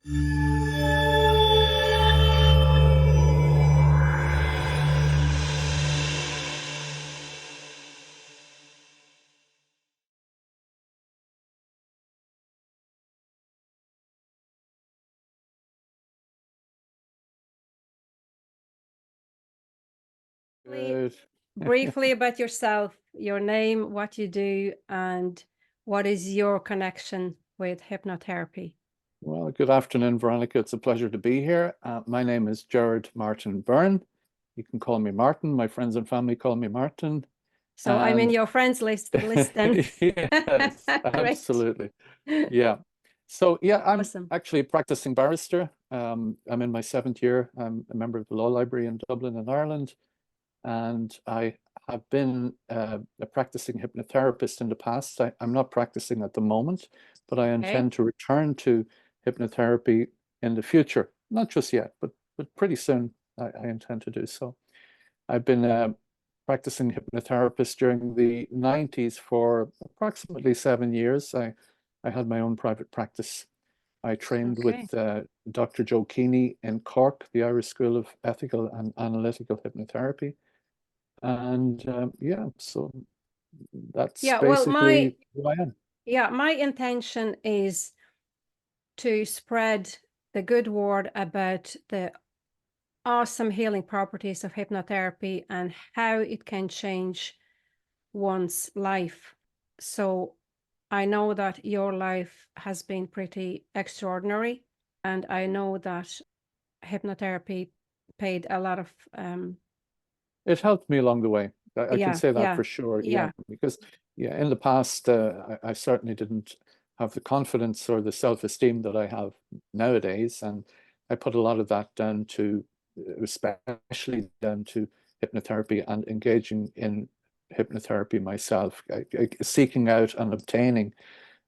Good. Briefly about yourself, your name, what you do, and what is your connection with hypnotherapy? Well, good afternoon, Veronica. It's a pleasure to be here. My name is Gerard Martin Byrne. You can call me Martin. My friends and family call me Martin. So I'm in And your friends list then. yes, Great. absolutely. Yeah. So yeah, I'm Awesome. actually a practicing barrister. I'm in my 7th year. I'm a member of the law library in Dublin in Ireland, and I have been a practicing hypnotherapist in the past. I'm not practicing at the moment, but I Okay. intend to return to hypnotherapy in the future. Not just yet, but pretty soon I intend to do so. I've been a practicing hypnotherapist during the 90s for approximately 7 years. I had my own private practice. I trained Okay. with Dr. Joe Keeney in Cork, the Irish School of Ethical and Analytical Hypnotherapy. And yeah, so that's Yeah, well, basically who I am. my intention is to spread the good word about the awesome healing properties of hypnotherapy and how it can change one's life. So I know that your life has been pretty extraordinary, and I know that hypnotherapy paid a lot of It helped me along the way. I can say that yeah, for sure. Yeah, yeah. because yeah, in the past, I certainly didn't have the confidence or the self-esteem that I have nowadays, and I put a lot of that down to, especially down to hypnotherapy and engaging in hypnotherapy myself, seeking out and obtaining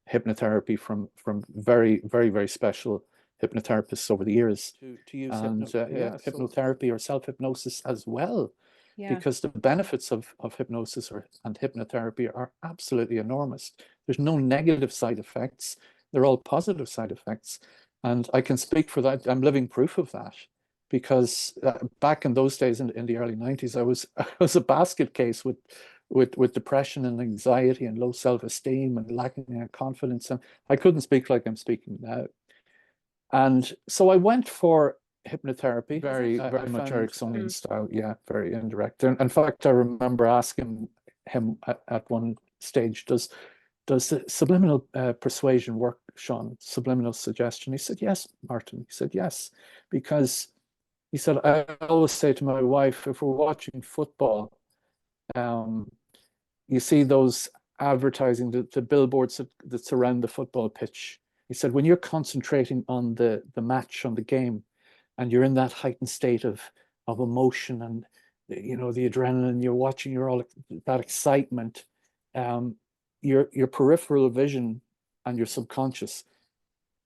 hypnotherapy from very special hypnotherapists over the years to use And yeah, hypnotherapy or self-hypnosis as well, yeah. because the benefits of hypnosis and hypnotherapy are absolutely enormous. There's no negative side effects. They're all positive side effects. And I can speak for that. I'm living proof of that, because back in those days in the early 90s, I was a basket case with depression and anxiety and low self-esteem and lacking confidence. And I couldn't speak like I'm speaking now. And so I went for hypnotherapy, very much Ericksonian style. Yeah, very indirect. In fact, I remember asking him at one stage, does the subliminal persuasion work, Sean? Subliminal suggestion? He said, yes, Martin. He said, yes, because he said, I always say to my wife, if we're watching football, um, you see those advertising, the billboards that surround the football pitch. He said, when you're concentrating on the match, on the game, and you're in that heightened state of emotion and the adrenaline, you're watching, you're all that excitement, your peripheral vision and your subconscious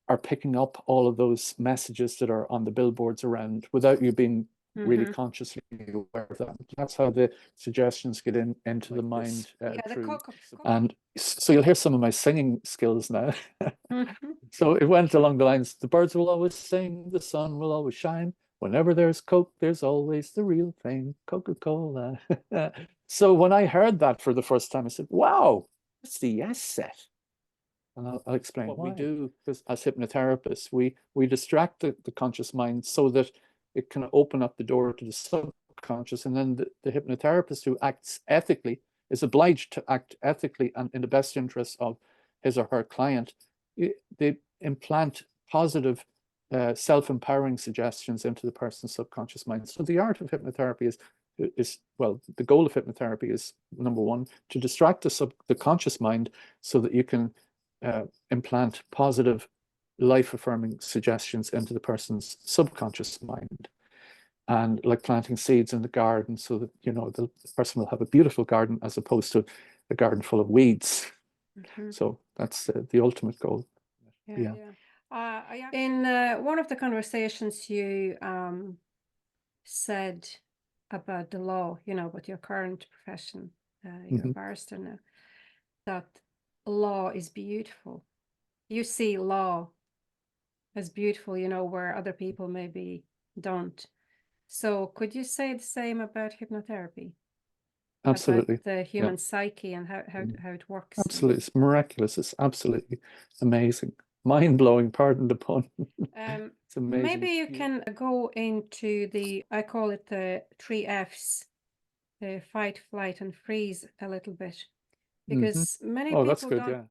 are picking up all of those messages that are on the billboards around without you being really consciously aware of that. That's how the suggestions get into the mind through. And so you'll hear some of my singing skills now. So it went along the lines, the birds will always sing, the sun will always shine. Whenever there's Coke, there's always the real thing, Coca-Cola. So when I heard that for the first time, I said, wow, that's the yes set. And I'll explain what we do as hypnotherapists. We distract the conscious mind so that it can open up the door to the subconscious. And then the hypnotherapist who acts ethically is obliged to act ethically and in the best interest of his or her client. They implant positive, self-empowering suggestions into the person's subconscious mind. So the art of hypnotherapy is well, the goal of hypnotherapy is, number one, to distract the conscious mind so that you can implant positive, life-affirming suggestions into the person's subconscious mind. And like planting seeds in the garden so that, the person will have a beautiful garden as opposed to a garden full of weeds. So that's the ultimate goal. Yeah. In one of the conversations you said about the law, about your current profession, you're a barrister now, that law is beautiful. You see law as beautiful, you know, where other people maybe don't. So could you say the same about hypnotherapy? Absolutely. About the human psyche and how it works? Absolutely. It's miraculous. It's absolutely amazing. Mind-blowing, pardon the pun. It's amazing. Maybe you can go into I call it the 3 Fs, the fight, flight, and freeze a little bit, because many Oh, that's people good, don't yeah.